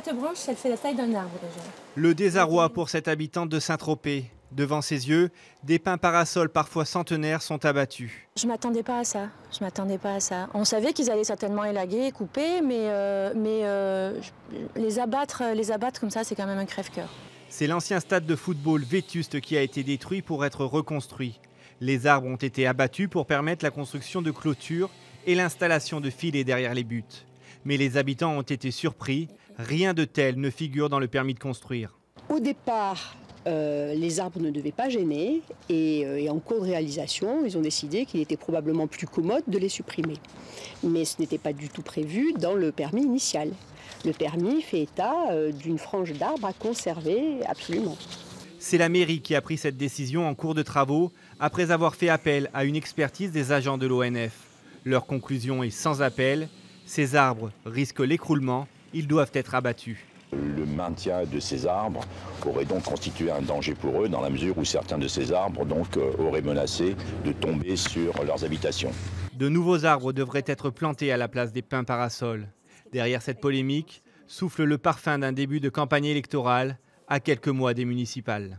Cette branche, elle fait la taille d'un arbre déjà. Le désarroi pour cette habitante de Saint-Tropez. Devant ses yeux, des pins parasols parfois centenaires sont abattus. Je ne m'attendais pas à ça. Je m'attendais pas à ça. On savait qu'ils allaient certainement élaguer, couper, mais les abattre comme ça, c'est quand même un crève-cœur. C'est l'ancien stade de football vétuste qui a été détruit pour être reconstruit. Les arbres ont été abattus pour permettre la construction de clôtures et l'installation de filets derrière les buts. Mais les habitants ont été surpris. Rien de tel ne figure dans le permis de construire. Au départ, les arbres ne devaient pas gêner et en cours de réalisation, ils ont décidé qu'il était probablement plus commode de les supprimer. Mais ce n'était pas du tout prévu dans le permis initial. Le permis fait état d'une frange d'arbres à conserver absolument. C'est la mairie qui a pris cette décision en cours de travaux après avoir fait appel à une expertise des agents de l'ONF. Leur conclusion est sans appel. Ces arbres risquent l'écroulement. Ils doivent être abattus. Le maintien de ces arbres aurait donc constitué un danger pour eux dans la mesure où certains de ces arbres auraient menacé de tomber sur leurs habitations. De nouveaux arbres devraient être plantés à la place des pins parasols. Derrière cette polémique souffle le parfum d'un début de campagne électorale à quelques mois des municipales.